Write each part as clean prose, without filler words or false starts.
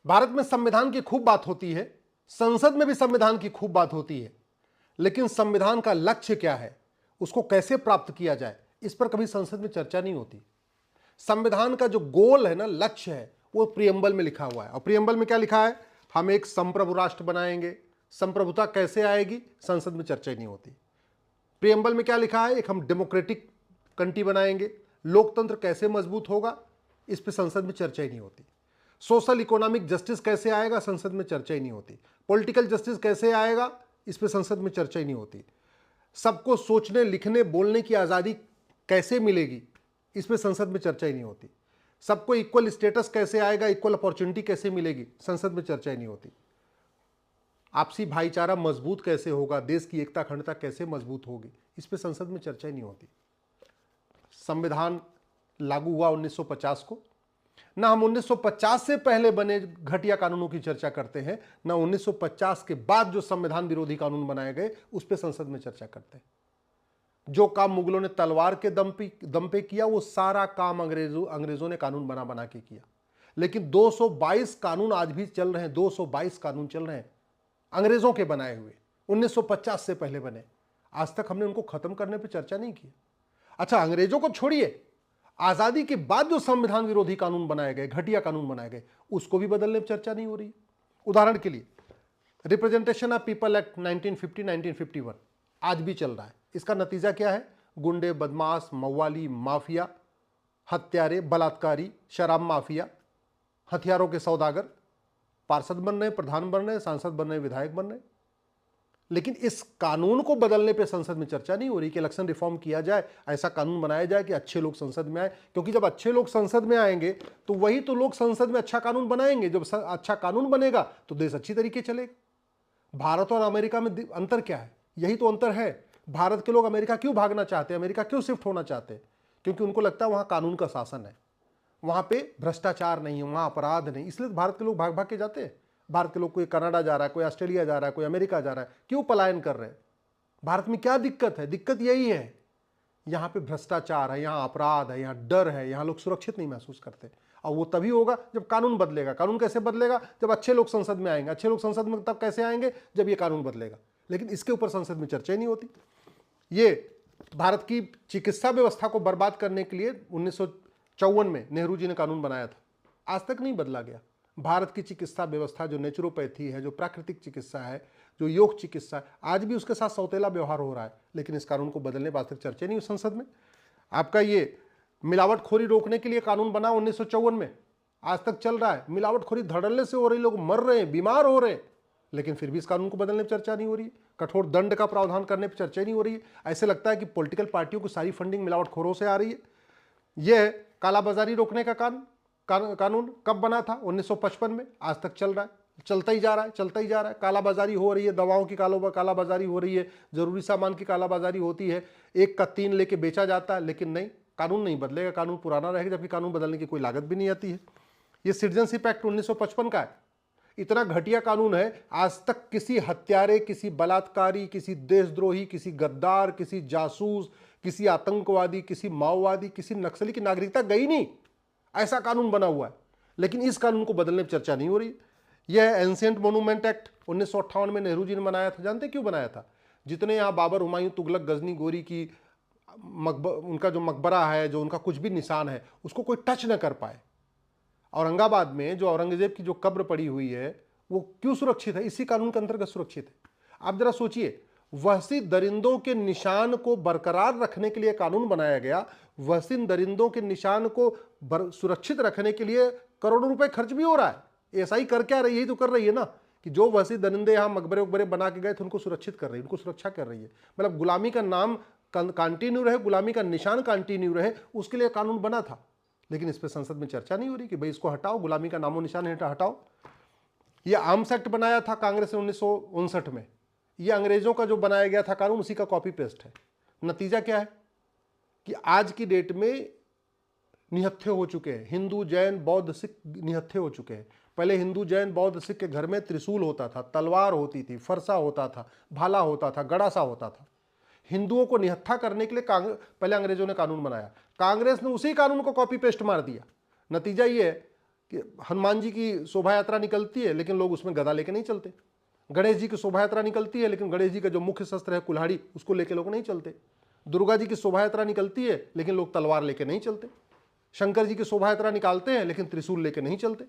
भारत में संविधान की खूब बात होती है, संसद में भी संविधान की खूब बात होती है, लेकिन संविधान का लक्ष्य क्या है, उसको कैसे प्राप्त किया जाए, इस पर कभी संसद में चर्चा नहीं होती। संविधान का जो गोल है ना, लक्ष्य है, वो प्रियम्बल में लिखा हुआ है। और प्रियम्बल में क्या लिखा है? हम एक संप्रभु राष्ट्र बनाएंगे। संप्रभुता कैसे आएगी, संसद में चर्चा ही नहीं होती। प्रियम्बल में क्या लिखा है? एक हम डेमोक्रेटिक कंट्री बनाएंगे। लोकतंत्र कैसे मजबूत होगा, इस पर संसद में चर्चा ही नहीं होती। सोशल इकोनॉमिक जस्टिस कैसे आएगा, संसद में चर्चा ही नहीं होती। पॉलिटिकल जस्टिस कैसे आएगा, इस पर संसद में चर्चा ही नहीं होती। सबको सोचने, लिखने, बोलने की आज़ादी कैसे मिलेगी, इस पर संसद में चर्चा ही नहीं होती। सबको इक्वल स्टेटस कैसे आएगा, इक्वल अपॉर्चुनिटी कैसे मिलेगी, संसद में चर्चा ही नहीं होती। आपसी भाईचारा मजबूत कैसे होगा, देश की एकता अखंडता कैसे मजबूत होगी, इस पर संसद में चर्चा ही नहीं होती। संविधान लागू हुआ 1950 को। ना हम 1950 से पहले बने घटिया कानूनों की चर्चा करते हैं, ना 1950 के बाद जो संविधान विरोधी कानून बनाए गए उस पर संसद में चर्चा करते हैं। जो काम मुगलों ने तलवार के दम पे किया, वो सारा काम अंग्रेजों ने कानून बना बना के किया। लेकिन 222 कानून आज भी चल रहे हैं, 222 कानून चल रहे हैं अंग्रेजों के बनाए हुए, 1950 से पहले बने। आज तक हमने उनको खत्म करने पर चर्चा नहीं की। अच्छा, अंग्रेजों को छोड़िए, आजादी के बाद जो संविधान विरोधी कानून बनाए गए, घटिया कानून बनाए गए, उसको भी बदलने पर चर्चा नहीं हो रही। उदाहरण के लिए रिप्रेजेंटेशन ऑफ पीपल एक्ट 1950-1951 आज भी चल रहा है। इसका नतीजा क्या है? गुंडे, बदमाश, मवाली, माफिया, हत्यारे, बलात्कारी, शराब माफिया, हथियारों के सौदागर पार्षद बन रहे, प्रधान बन रहे, सांसद बन रहे, विधायक बन रहे। लेकिन इस कानून को बदलने पे संसद में चर्चा नहीं हो रही कि इलेक्शन रिफॉर्म किया जाए, ऐसा कानून बनाया जाए कि अच्छे लोग संसद में आए। क्योंकि जब अच्छे लोग संसद में आएंगे तो वही तो लोग संसद में अच्छा कानून बनाएंगे। जब अच्छा कानून बनेगा तो देश अच्छी तरीके चलेगा। भारत और अमेरिका में अंतर क्या है? यही तो अंतर है। भारत के लोग अमेरिका क्यों भागना चाहते हैं, अमेरिका क्यों शिफ्ट होना चाहते हैं? क्योंकि उनको लगता है वहां कानून का शासन है, वहां पे भ्रष्टाचार नहीं है, वहां अपराध नहीं। इसलिए भारत के लोग भाग भाग के जाते हैं। भारत के लोग कोई कनाडा जा रहा है, कोई ऑस्ट्रेलिया जा रहा है, कोई अमेरिका जा रहा है। क्यों पलायन कर रहे हैं? भारत में क्या दिक्कत है? दिक्कत यही है, यहां पे भ्रष्टाचार है, यहां अपराध है, यहां डर है, यहां लोग सुरक्षित नहीं महसूस करते। और वो तभी होगा जब कानून बदलेगा। कानून कैसे बदलेगा? जब अच्छे लोग संसद में आएंगे। अच्छे लोग संसद में तब कैसे आएंगे? जब ये कानून बदलेगा। लेकिन इसके ऊपर संसद में चर्चा ही नहीं होती। ये भारत की चिकित्सा व्यवस्था को बर्बाद करने के लिए 1954 में नेहरू जी ने कानून बनाया था, आज तक नहीं बदला गया। भारत की चिकित्सा व्यवस्था जो नेचुरोपैथी है, जो प्राकृतिक चिकित्सा है, जो योग चिकित्सा है, आज भी उसके साथ सौतेला व्यवहार हो रहा है। लेकिन इस कानून को बदलने पर आज तक चर्चा नहीं हुई संसद में। आपका ये मिलावटखोरी रोकने के लिए कानून बना 1954 में, आज तक चल रहा है। मिलावटखोरी धड़ल्ले से हो रही, लोग मर रहे हैं, बीमार हो रहे हैं, लेकिन फिर भी इस कानून को बदलने पर चर्चा नहीं हो रही है। कठोर दंड का प्रावधान करने पर चर्चा नहीं हो रही है। ऐसे लगता है कि पॉलिटिकल पार्टियों की सारी फंडिंग मिलावटखोरों से आ रही है। यह कालाबाजारी रोकने का कानून कब बना था? 1955 में। आज तक चल रहा है, चलता ही जा रहा है, चलता ही जा रहा है। कालाबाजारी हो रही है, दवाओं की कालाबाजारी हो रही है, जरूरी सामान की कालाबाजारी होती है, 1 का 3 लेके बेचा जाता है। लेकिन नहीं, कानून नहीं बदलेगा, कानून पुराना रहेगा, जबकि कानून बदलने की कोई लागत भी नहीं आती है। ये सिटीजनशिप एक्ट 1955 का है। इतना घटिया कानून है, आज तक किसी हत्यारे, किसी बलात्कारी, किसी देशद्रोही, किसी गद्दार, किसी जासूस, किसी आतंकवादी, किसी माओवादी, किसी नक्सली की नागरिकता गई नहीं। ऐसा कानून बना हुआ है, लेकिन इस कानून को बदलने पर चर्चा नहीं हो रही। यह एंशिएंट मोनूमेंट एक्ट 1958 में नेहरू जी ने बनाया था। जानते क्यों बनाया था? जितने यहाँ बाबर, हुमायूं, तुगलक, गजनी, गोरी की उनका जो मकबरा है, जो उनका कुछ भी निशान है, उसको कोई टच न कर पाए। औरंगाबाद में जो औरंगजेब की जो कब्र पड़ी हुई है, वो क्यों सुरक्षित है? इसी कानून के अंतर्गत सुरक्षित है। आप जरा सोचिए, वहशी दरिंदों के निशान को बरकरार रखने के लिए कानून बनाया गया। वहशी दरिंदों के निशान को सुरक्षित रखने के लिए करोड़ों रुपए खर्च भी हो रहा है। ऐसा ही कर क्या रही है? यही तो कर रही है ना, कि जो वहशी दरिंदे यहाँ मकबरे उकबरे बना के गए थे, उनको सुरक्षित कर रही है, उनको सुरक्षा कर रही है। मतलब गुलामी का नाम कंटिन्यू रहे, गुलामी का निशान कंटिन्यू रहे, उसके लिए कानून बना था। लेकिन इस पर संसद में चर्चा नहीं हो रही कि भाई इसको हटाओ, गुलामी का नामो निशान हटाओ। यह आर्म्स एक्ट बनाया था कांग्रेस ने 1959 में। यह अंग्रेजों का जो बनाया गया था कानून, उसी का कॉपी पेस्ट है। नतीजा क्या है कि आज की डेट में निहत्थे हो चुके हैं। हिंदू, जैन, बौद्ध, सिख निहत्थे हो चुके हैं। पहले हिंदू, जैन, बौद्ध, सिख के घर में त्रिशूल होता था, तलवार होती थी, फरसा होता था, भाला होता था, गड़ासा होता था। हिंदुओं को निहत्था करने के लिए पहले अंग्रेजों ने कानून बनाया। कांग्रेस ने उसी कानून को कॉपी पेस्ट मार दिया। नतीजा ये है कि हनुमान जी की शोभा यात्रा निकलती है लेकिन लोग उसमें गदा लेके नहीं चलते। गणेश जी की शोभा यात्रा निकलती है लेकिन गणेश जी का जो मुख्य शस्त्र है कुल्हाड़ी, उसको लेके लोग नहीं चलते। दुर्गा जी की शोभा यात्रा निकलती है लेकिन लोग तलवार लेके नहीं चलते। शंकर जी की शोभा यात्रा निकालते हैं लेकिन त्रिशूल लेके नहीं चलते।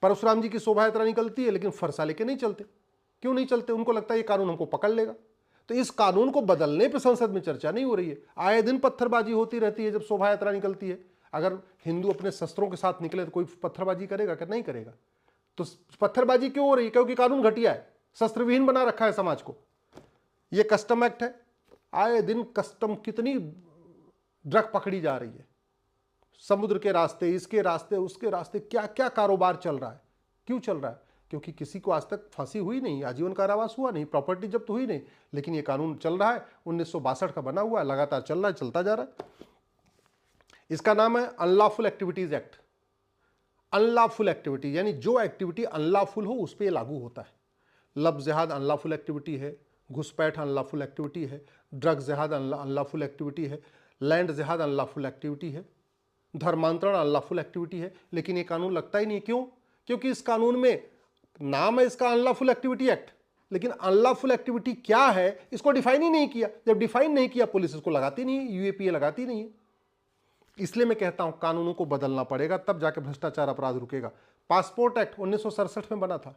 परशुराम जी की शोभा यात्रा निकलती है लेकिन फरसा लेके नहीं चलते। क्यों नहीं चलते? उनको लगता है ये कानून हमको पकड़ लेगा। तो इस कानून को बदलने पे संसद में चर्चा नहीं हो रही है। आए दिन पत्थरबाजी होती रहती है जब शोभा यात्रा निकलती है। अगर हिंदू अपने शस्त्रों के साथ निकले तो कोई पत्थरबाजी करेगा क्या? नहीं करेगा। तो पत्थरबाजी क्यों हो रही है? क्योंकि कानून घटिया है, शस्त्र विहीन बना रखा है समाज को। ये कस्टम एक्ट है, आए दिन कस्टम कितनी ड्रग पकड़ी जा रही है, समुद्र के रास्ते, इसके रास्ते, उसके रास्ते, क्या क्या कारोबार चल रहा है। क्यों चल रहा है? क्योंकि किसी को आज तक फांसी हुई नहीं, आजीवन कारावास हुआ नहीं, प्रॉपर्टी जब्त हुई नहीं, लेकिन ये कानून चल रहा है, 1962 का बना हुआ है, लगातार चल रहा है, चलता जा रहा है। इसका नाम है unlawful activities act. Unlawful activity यानी जो एक्टिविटी अनलॉफुल हो उस पर यह लागू होता है। लब जिहाद अनलॉफुल एक्टिविटी है, घुसपैठ अनलॉफुल एक्टिविटी है, ड्रग जिहाद अनलॉफुल एक्टिविटी है, लैंड जिहाद अनलॉफुल एक्टिविटी है, धर्मांतरण अनलॉफुल एक्टिविटी है। लेकिन ये कानून लगता ही नहीं। क्यों? क्योंकि इस कानून में नाम है इसका अनलॉफुल एक्टिविटी एक्ट, लेकिन अनलॉफुल एक्टिविटी क्या है इसको डिफाइन ही नहीं किया। जब डिफाइन नहीं किया, पुलिस इसको लगाती नहीं है, यूएपीए लगाती नहीं है। इसलिए मैं कहता हूं कानूनों को बदलना पड़ेगा, तब जाके भ्रष्टाचार अपराध रुकेगा। पासपोर्ट एक्ट 1967 में बना था।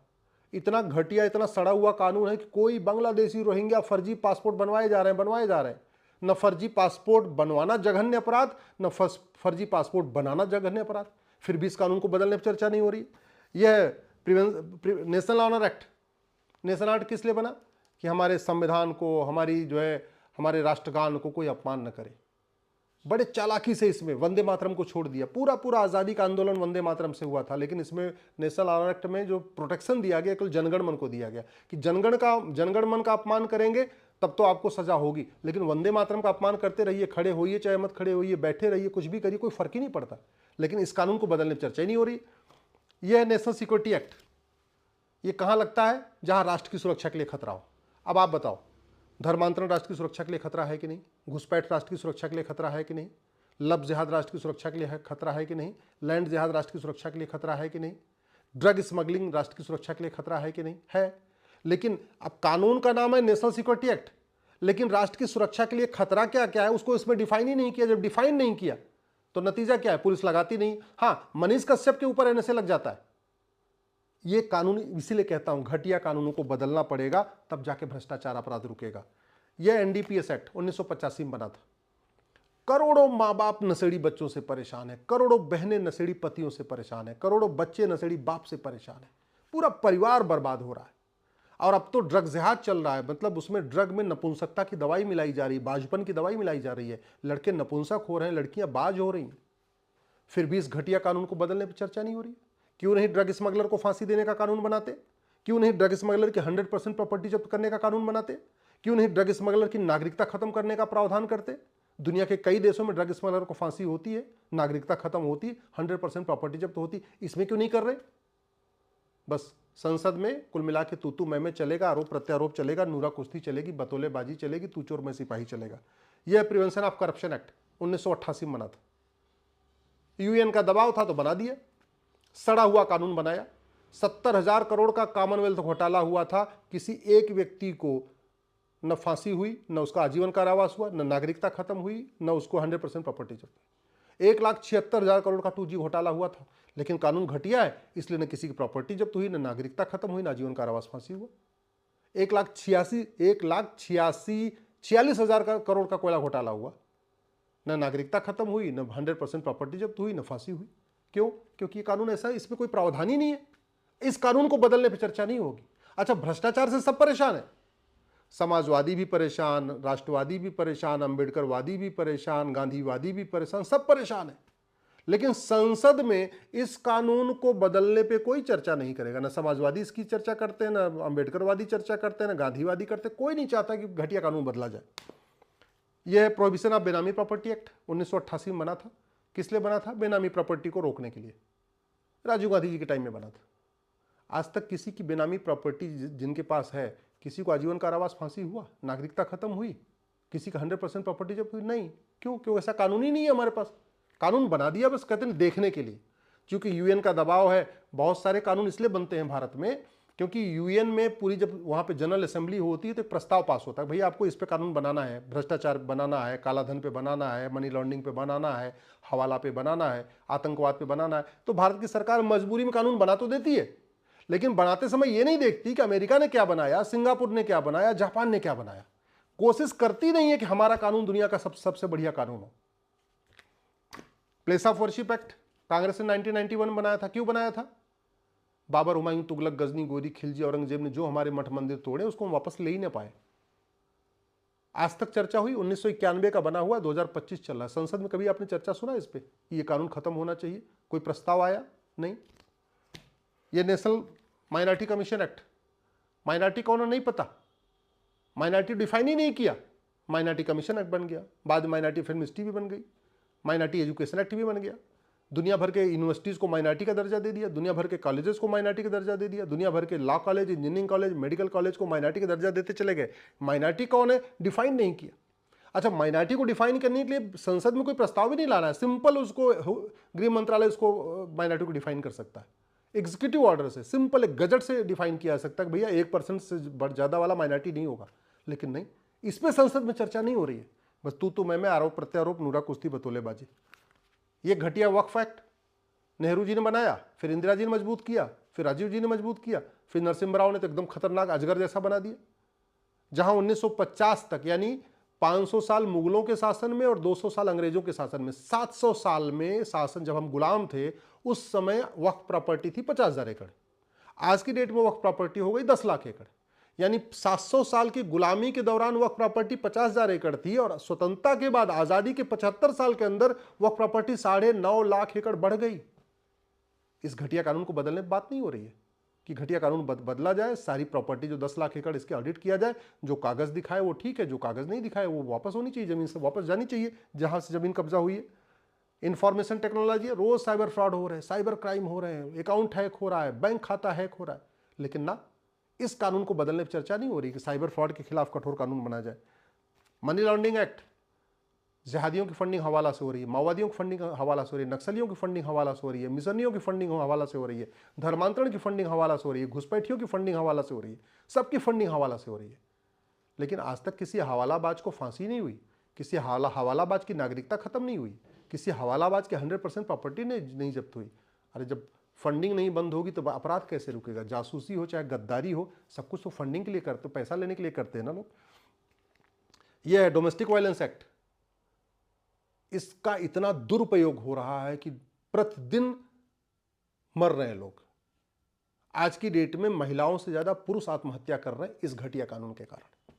इतना घटिया, इतना सड़ा हुआ कानून है कि कोई बांग्लादेशी रोहिंग्या फर्जी पासपोर्ट बनवाए जा रहे हैं। न फर्जी पासपोर्ट बनवाना जघन्य अपराध, न फर्जी पासपोर्ट बनाना जघन्य अपराध। फिर भी इस कानून को बदलने पर चर्चा नहीं हो रही। यह national honour act, national act किस लिए बना? कि हमारे संविधान को, हमारी जो है हमारे राष्ट्रगान को कोई अपमान न करे। बड़े चालाकी से इसमें वंदे मातरम को छोड़ दिया। पूरा आज़ादी का आंदोलन वंदे मातरम से हुआ था, लेकिन इसमें नेशनल ऑनर एक्ट में जो प्रोटेक्शन दिया गया केवल जनगण मन को दिया गया कि जनगण मन का अपमान करेंगे तब तो आपको सजा होगी, लेकिन वंदे मातरम का अपमान करते रहिए, खड़े होइए चाहे मत खड़े होइए, बैठे रहिए, कुछ भी करिए, कोई फर्क ही नहीं पड़ता। लेकिन इस कानून को बदलने पर चर्चा ही नहीं हो रही। यह है नेशनल सिक्योरिटी एक्ट। ये कहाँ लगता है? जहाँ राष्ट्र की सुरक्षा के लिए खतरा हो। अब आप बताओ, धर्मांतरण राष्ट्र की सुरक्षा के लिए खतरा है कि नहीं? घुसपैठ राष्ट्र की सुरक्षा के लिए खतरा है कि नहीं? लब जिहाद राष्ट्र की सुरक्षा के लिए खतरा है कि नहीं? लैंड जिहाद राष्ट्र की सुरक्षा के लिए खतरा है कि नहीं? ड्रग स्मगलिंग राष्ट्र की सुरक्षा के लिए खतरा है कि नहीं? है। लेकिन अब कानून का नाम है नेशनल सिक्योरिटी एक्ट, लेकिन राष्ट्र की सुरक्षा के लिए खतरा क्या क्या है उसको इसमें डिफाइन ही नहीं किया। जब डिफाइन नहीं किया तो नतीजा क्या है? पुलिस लगाती नहीं। हाँ, मनीष कश्यप के ऊपर एनएसए लग जाता है। ये कानून, इसीलिए कहता हूं घटिया कानूनों को बदलना पड़ेगा, तब जाके भ्रष्टाचार अपराध रुकेगा। यह एनडीपीएस एक्ट 1985 में बना था। करोड़ों माँ बाप नशेड़ी बच्चों से परेशान है, करोड़ों बहनें नशेड़ी पतियों से परेशान है, करोड़ों बच्चे नशेड़ी बाप से परेशान है, पूरा परिवार बर्बाद हो रहा है। और अब तो ड्रग जिहाद चल रहा है, मतलब उसमें ड्रग में नपुंसकता की दवाई मिलाई जा रही है, बाजपन की दवाई मिलाई जा रही है। लड़के नपुंसक हो रहे हैं, लड़कियां बाज हो रही हैं। फिर भी इस घटिया कानून को बदलने पर चर्चा नहीं हो रही। क्यों नहीं ड्रग स्मगलर को फांसी देने का कानून बनाते? क्यों नहीं ड्रग स्मगलर की 100% प्रॉपर्टी जब्त करने का कानून बनाते? क्यों नहीं ड्रग स्मगलर की नागरिकता खत्म करने का प्रावधान करते? दुनिया के कई देशों में ड्रग स्मगलर को फांसी होती है, नागरिकता खत्म होती है, 100% प्रॉपर्टी जब्त होती। इसमें क्यों नहीं कर रहे? बस संसद में कुल मिला के तू मैं चलेगा, आरोप प्रत्यारोप चलेगा, नूरा कुश्ती चलेगी, बतौलेबाजी चलेगी, तू चोर मैं सिपाही चलेगा। यह प्रिवेंशन ऑफ करप्शन एक्ट 1988 में बना था। यूएन का दबाव था तो बना दिया, सड़ा हुआ कानून बनाया। 70,000 करोड़ का कॉमनवेल्थ घोटाला हुआ था, किसी एक व्यक्ति को न फांसी हुई, न उसका आजीवन कारावास हुआ, न नागरिकता खत्म हुई, न उसको 100% प्रॉपर्टी जब्त हुई। 1,76,000 करोड़ का 2G घोटाला हुआ था, लेकिन कानून घटिया है, इसलिए न किसी की प्रॉपर्टी जब्त हुई, न नागरिकता खत्म हुई, न आजीवन कारावास फांसी हुआ। 1,46,000 करोड़ का कोयला घोटाला हुआ, न नागरिकता खत्म हुई, न 100% प्रॉपर्टी जब्त हुई, न फांसी हुई। क्यों? क्योंकि ये कानून ऐसा है, इसमें कोई प्रावधान ही नहीं है। इस कानून को बदलने पर चर्चा नहीं होगी। अच्छा, भ्रष्टाचार से सब परेशान है, समाजवादी भी परेशान, राष्ट्रवादी भी परेशान, अंबेडकरवादी भी परेशान, गांधीवादी भी परेशान, सब परेशान है। लेकिन संसद में इस कानून को बदलने पे कोई चर्चा नहीं करेगा। ना समाजवादी इसकी चर्चा करते हैं, ना अंबेडकरवादी चर्चा करते हैं, ना गांधीवादी करते। कोई नहीं चाहता कि घटिया कानून बदला जाए। यह प्रोहिबिशन ऑफ बेनामी प्रॉपर्टी एक्ट 1988 में बना था। किस लिए बना था? बेनामी प्रॉपर्टी को रोकने के लिए। राजीव गांधी जी के टाइम में बना था। आज तक किसी की बेनामी प्रॉपर्टी जिनके पास है, किसी को आजीवन कारावास फांसी हुआ, नागरिकता खत्म हुई, किसी का 100% प्रॉपर्टी जब हुई? नहीं। क्यों? क्यों? ऐसा कानून ही नहीं है हमारे पास। कानून बना दिया बस, कहते हैं देखने के लिए। क्योंकि यूएन का दबाव है, बहुत सारे कानून इसलिए बनते हैं भारत में क्योंकि यूएन में पूरी जब वहाँ पे जनरल असेंबली होती है तो एक प्रस्ताव पास होता है, भैया आपको इस पे कानून बनाना है, भ्रष्टाचार बनाना है, कालाधन पे बनाना है, मनी लॉन्ड्रिंग पे बनाना है, हवाला पे बनाना है, आतंकवाद पे बनाना है। तो भारत की सरकार मजबूरी में कानून बना तो देती है, लेकिन बनाते समय ये नहीं देखती कि अमेरिका ने क्या बनाया, सिंगापुर ने क्या बनाया, जापान ने क्या बनाया। कोशिश करती नहीं है कि हमारा कानून दुनिया का सबसे बढ़िया कानून हो। Place of worship act Congress ने 1991 बनाया था। क्यों बनाया था? बाबर, हुमायूं, तुगलक, गजनी, गोरी, खिलजी, औरंगजेब ने जो हमारे मठ मंदिर तोड़े उसको हम वापस ले ही ना पाए। आज तक चर्चा हुई? 1991 का बना हुआ, 2025 चल रहा है। संसद में कभी आपने चर्चा सुना इस पे? ये कानून खत्म होना चाहिए, कोई प्रस्ताव आया नहीं। ये national minority commission act, minority कौन है नहीं पता, माइनॉरिटी डिफाइन ही नहीं किया, माइनॉरिटी कमीशन एक्ट बन गया। बाद में माइनॉरिटी फिल्म हिस्ट्री भी बन गई, माइनॉरिटी एजुकेशन एक्ट भी बन गया। दुनिया भर के यूनिवर्सिटीज़ को माइनॉरिटी का दर्जा दे दिया, दुनिया भर के कॉलेजेस को माइनॉरिटी का दर्जा दे दिया, दुनिया भर के law college, engineering college, medical college को माइनॉरिटी का दर्जा देते चले गए। माइनॉरिटी कौन है डिफाइन नहीं किया। अच्छा, माइनॉरिटी को डिफाइन करने के लिए संसद में कोई प्रस्ताव भी नहीं लाना है, सिंपल उसको गृह मंत्रालय उसको माइनॉरिटी को डिफाइन कर सकता है। एग्जीक्यूटिव ऑर्डर से, सिंपल एक गजट से डिफाइन किया जा सकता है कि भैया 1% से ज़्यादा वाला माइनॉरिटी नहीं होगा। लेकिन नहीं, इस पर संसद में चर्चा नहीं हो रही है, बस तू मैं आरोप प्रत्यारोप, नूरा कुश्ती, बतौलेबाजी। ये घटिया वक्फ एक्ट नेहरू जी ने बनाया, फिर इंदिरा जी ने मजबूत किया, फिर राजीव जी ने मजबूत किया, फिर नरसिम्हा राव ने तो एकदम खतरनाक अजगर जैसा बना दिया। जहां 1950 तक यानी 500 साल मुगलों के शासन में और 200 साल अंग्रेजों के शासन में, 700 साल में शासन जब हम गुलाम थे, उस समय वक्फ प्रॉपर्टी थी 50,000 एकड़। आज की डेट में वक्फ प्रॉपर्टी हो गई 10 लाख एकड़। यानी 700 साल की गुलामी के दौरान वक्फ प्रॉपर्टी 50,000 एकड़ थी और स्वतंत्रता के बाद आजादी के 75 साल के अंदर वक्फ प्रॉपर्टी 9.5 लाख एकड़ बढ़ गई। इस घटिया कानून को बदलने की बात नहीं हो रही है कि घटिया कानून बदला जाए, सारी प्रॉपर्टी जो 10 लाख एकड़ इसके ऑडिट किया जाए, जो कागज दिखाए वो ठीक है, जो कागज नहीं दिखाए वो वापस होनी चाहिए, जमीन से वापस जानी चाहिए जहां से जमीन कब्जा हुई है। इंफॉर्मेशन टेक्नोलॉजी है, रोज साइबर फ्रॉड हो रहे हैं, साइबर क्राइम हो रहे हैं, अकाउंट हैक हो रहा है, बैंक खाता हैक हो रहा है, लेकिन ना, इस कानून को बदलने पर चर्चा नहीं हो रही कि साइबर फ्रॉड के खिलाफ कठोर कानून बना जाए। मनी लॉन्ड्रिंग एक्ट, जिहादियों की फंडिंग हवाला से हो रही है, माओवादियों की फंडिंग हवाला से हो रही है, नक्सलियों की फंडिंग हवाला से हो रही है, मिशनियों की फंडिंग हवाला से हो रही है, धर्मांतरण की फंडिंग हवाला से हो रही है, घुसपैठियों की फंडिंग हवाला से हो रही है, सबकी फंडिंग हवाला से हो रही है। लेकिन आज तक किसी हवालाबाज को फांसी नहीं हुई, किसी हवालाबाज की नागरिकता खत्म नहीं हुई, किसी हवालाबाज की 100% प्रॉपर्टी नहीं जब्त हुई। अरे जब फंडिंग नहीं बंद होगी तो अपराध कैसे रुकेगा? जासूसी हो चाहे गद्दारी हो, सब कुछ तो फंडिंग के लिए करते, पैसा लेने के लिए करते हैं ना लोग। यह है डोमेस्टिक वायलेंस एक्ट, इसका इतना दुरुपयोग हो रहा है कि प्रतिदिन मर रहे हैं लोग। आज की डेट में महिलाओं से ज्यादा पुरुष आत्महत्या कर रहे हैं इस घटिया कानून के कारण।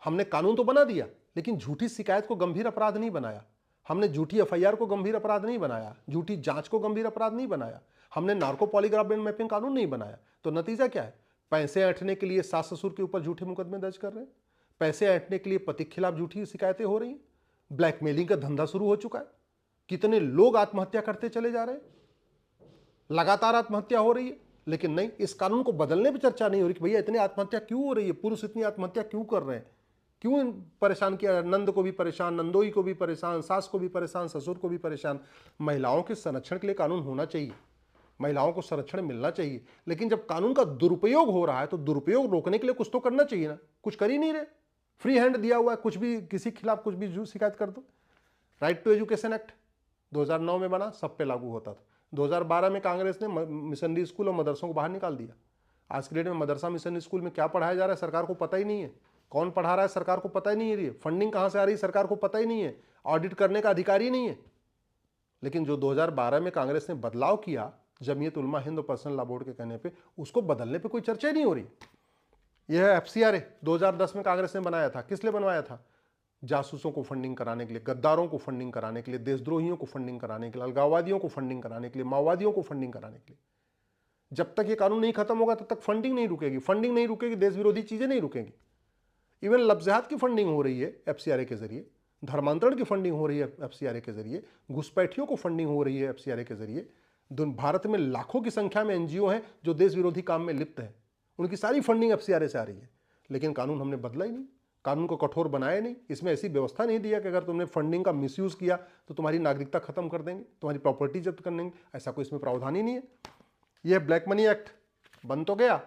हमने कानून तो बना दिया, लेकिन झूठी शिकायत को गंभीर अपराध नहीं बनाया, हमने झूठी एफआईआर को गंभीर अपराध नहीं बनाया, झूठी जांच को गंभीर अपराध नहीं बनाया, हमने नार्को पॉलीग्राफ बैंड मैपिंग कानून नहीं बनाया। तो नतीजा क्या है? पैसे ऐंठने के लिए सास ससुर के ऊपर झूठे मुकदमे दर्ज कर रहे हैं, पैसे ऐंठने के लिए पति के खिलाफ झूठी शिकायतें हो रही हैं, ब्लैकमेलिंग का धंधा शुरू हो चुका है, कितने लोग आत्महत्या करते चले जा रहे हैं, लगातार आत्महत्या हो रही है। लेकिन नहीं, इस कानून को बदलने पर चर्चा नहीं हो रही कि भैया इतनी आत्महत्या क्यों हो रही है, पुरुष इतनी आत्महत्या क्यों कर रहे हैं, क्यों परेशान किया? नंद को भी परेशान, नंदोई को भी परेशान, सास को भी परेशान, ससुर को भी परेशान। महिलाओं के संरक्षण के लिए कानून होना चाहिए, महिलाओं को संरक्षण मिलना चाहिए, लेकिन जब कानून का दुरुपयोग हो रहा है तो दुरुपयोग रोकने के लिए कुछ तो करना चाहिए ना। कुछ कर ही नहीं रहे, फ्री हैंड दिया हुआ है, कुछ भी किसी के खिलाफ कुछ भी शिकायत कर दो। राइट टू एजुकेशन एक्ट 2009 में बना, सब पे लागू होता था। 2012 में कांग्रेस ने मिशनरी स्कूल और मदरसों को बाहर निकाल दिया। आज के डेट में मदरसा मिशनरी स्कूल में क्या पढ़ाया जा रहा है सरकार को पता ही नहीं है, कौन पढ़ा रहा है सरकार को पता ही नहीं है, फंडिंग कहां से आ रही है सरकार को पता ही नहीं है, ऑडिट करने का अधिकारी नहीं है। लेकिन जो 2012 में कांग्रेस ने बदलाव किया जमीयत उलमा हिंद और पर्सनल लॉ बोर्ड के कहने पे, उसको बदलने पे कोई चर्चा ही नहीं हो रही। यह है एफसीआरए 2010 में कांग्रेस ने बनाया था। किस लिए बनवाया था? जासूसों को फंडिंग कराने के लिए, गद्दारों को फंडिंग कराने के लिए, देशद्रोहियों को फंडिंग कराने के लिए, अलगाववादियों को फंडिंग कराने के लिए, माओवादियों को फंडिंग कराने के लिए। जब तक ये कानून नहीं खत्म होगा तब तक फंडिंग नहीं रुकेगी, फंडिंग नहीं रुकेगी, देश विरोधी चीजें नहीं रुकेंगी। इवन लफ्ज़ात की फंडिंग हो रही है एफसीआरए के जरिए, धर्मांतरण की फंडिंग हो रही है एफसीआरए के जरिए, घुसपैठियों को फंडिंग हो रही है एफसीआरए के जरिए। भारत में लाखों की संख्या में एनजीओ हैं जो देश विरोधी काम में लिप्त हैं, उनकी सारी फंडिंग एफसीआरए से आ रही है। लेकिन कानून हमने बदला ही नहीं, कानून को कठोर बनाया नहीं, इसमें ऐसी व्यवस्था नहीं दिया कि अगर तुमने फंडिंग का मिसयूज किया तो तुम्हारी नागरिकता खत्म कर देंगे, तुम्हारी प्रॉपर्टी जब्त कर देंगे, ऐसा कोई इसमें प्रावधान ही नहीं है। यह ब्लैक मनी एक्ट बन तो गया,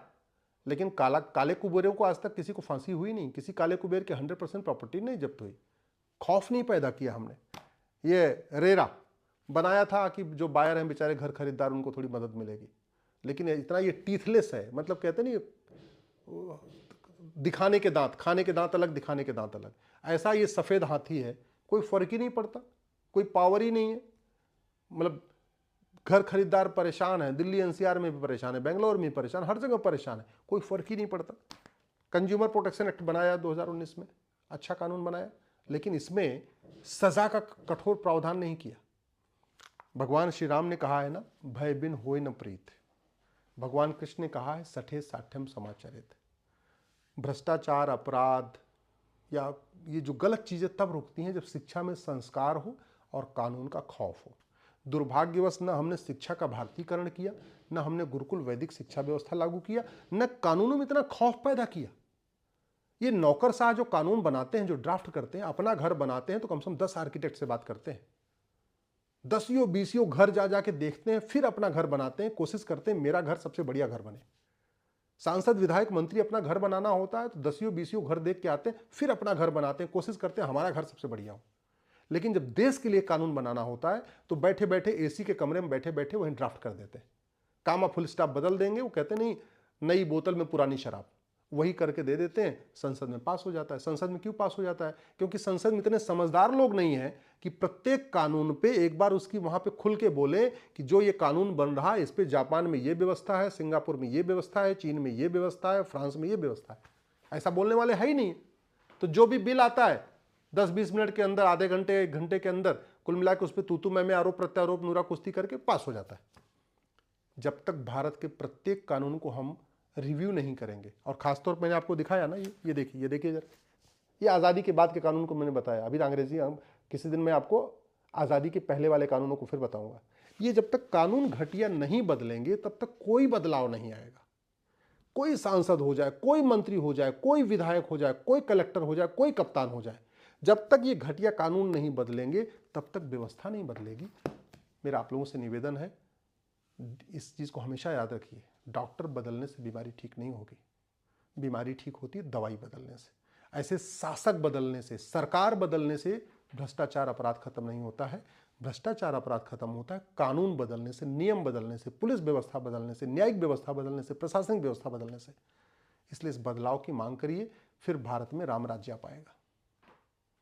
लेकिन काले कुबेरों को आज तक किसी को फांसी हुई नहीं, किसी काले कुबेर की 100% प्रॉपर्टी नहीं जब्त हुई, खौफ नहीं पैदा किया हमने। ये रेरा बनाया था कि जो बायर हैं बेचारे घर खरीदार, उनको थोड़ी मदद मिलेगी, लेकिन इतना ये टीथलेस है, मतलब कहते नहीं दिखाने के दांत, खाने के दांत अलग, दिखाने के दांत अलग, ऐसा ये सफेद हाथी है, कोई फर्क ही नहीं पड़ता, कोई पावर ही नहीं है। मतलब घर खरीदार परेशान है, दिल्ली एनसीआर में भी परेशान है, बेंगलोर में भी परेशान, हर जगह परेशान है, कोई फर्क ही नहीं पड़ता। कंज्यूमर प्रोटेक्शन एक्ट बनाया 2019 में, अच्छा कानून बनाया, लेकिन इसमें सजा का कठोर प्रावधान नहीं किया। भगवान श्री राम ने कहा है ना, भय बिन होय न प्रीत। भगवान कृष्ण ने कहा है, सठे साठ्यम समाचरित। भ्रष्टाचार, अपराध या ये जो गलत चीजें तब रुकती हैं जब शिक्षा में संस्कार हो और कानून का खौफ हो। दुर्भाग्यवश न हमने शिक्षा का भारतीकरण किया, न हमने गुरुकुल वैदिक शिक्षा व्यवस्था लागू किया, न कानूनों में इतना खौफ पैदा किया। ये नौकरशाह जो कानून बनाते हैं, जो ड्राफ्ट करते हैं, अपना घर बनाते हैं तो कम से कम 10 आर्किटेक्ट से बात करते हैं, 10 घर जा जाके देखते हैं, फिर अपना घर बनाते हैं, कोशिश करते हैं मेरा घर सबसे बढ़िया घर बने। सांसद, विधायक, मंत्री अपना घर बनाना होता है तो 10 घर देख के आते हैं, फिर अपना घर बनाते हैं, कोशिश करते हैं हमारा घर सबसे बढ़िया हो। लेकिन जब देश के लिए कानून बनाना होता है तो बैठे बैठे एसी के कमरे में बैठे बैठे वहीं ड्राफ्ट कर देते हैं, कामा फुल स्टॉप बदल देंगे। वो कहते नहीं, नई बोतल में पुरानी शराब, वही करके दे देते हैं, संसद में पास हो जाता है। संसद में क्यों पास हो जाता है? क्योंकि संसद में इतने समझदार लोग नहीं हैं कि प्रत्येक कानून पे एक बार उसकी वहां पे खुल के बोले कि जो ये कानून बन रहा है इस पे जापान में ये व्यवस्था है, सिंगापुर में ये व्यवस्था है, चीन में ये व्यवस्था है, फ्रांस में ये व्यवस्था है। ऐसा बोलने वाले है ही नहीं। तो जो भी बिल आता है 10-20 मिनट के अंदर, आधे घंटे, 1 घंटे के अंदर कुल मिला के उस पर तू मैं आरोप प्रत्यारोप, नूरा कुश्ती करके पास हो जाता है। जब तक भारत के प्रत्येक कानून को हम रिव्यू नहीं करेंगे, और खासतौर पर मैंने आपको दिखाया ना, ये देखिए जरा, ये आज़ादी के बाद के कानून को मैंने बताया। अभी अंग्रेजी, हम किसी दिन मैं आपको आज़ादी के पहले वाले कानूनों को फिर बताऊंगा। ये जब तक कानून घटिया नहीं बदलेंगे तब तक कोई बदलाव नहीं आएगा। कोई सांसद हो जाए, कोई मंत्री हो जाए, कोई विधायक हो जाए, कोई कलेक्टर हो जाए, कोई कप्तान हो जाए, जब तक ये घटिया कानून नहीं बदलेंगे तब तक व्यवस्था नहीं बदलेगी। मेरा आप लोगों से निवेदन है, इस चीज़ को हमेशा याद रखिए, डॉक्टर बदलने से बीमारी ठीक नहीं होगी, बीमारी ठीक होती है दवाई बदलने से। ऐसे शासक बदलने से, सरकार बदलने से भ्रष्टाचार अपराध खत्म नहीं होता है। भ्रष्टाचार अपराध खत्म होता है कानून बदलने से, नियम बदलने से, पुलिस व्यवस्था बदलने से, न्यायिक व्यवस्था बदलने से, प्रशासनिक व्यवस्था बदलने से। इसलिए इस बदलाव की मांग करिए, फिर भारत में राम राज्य आ पाएगा।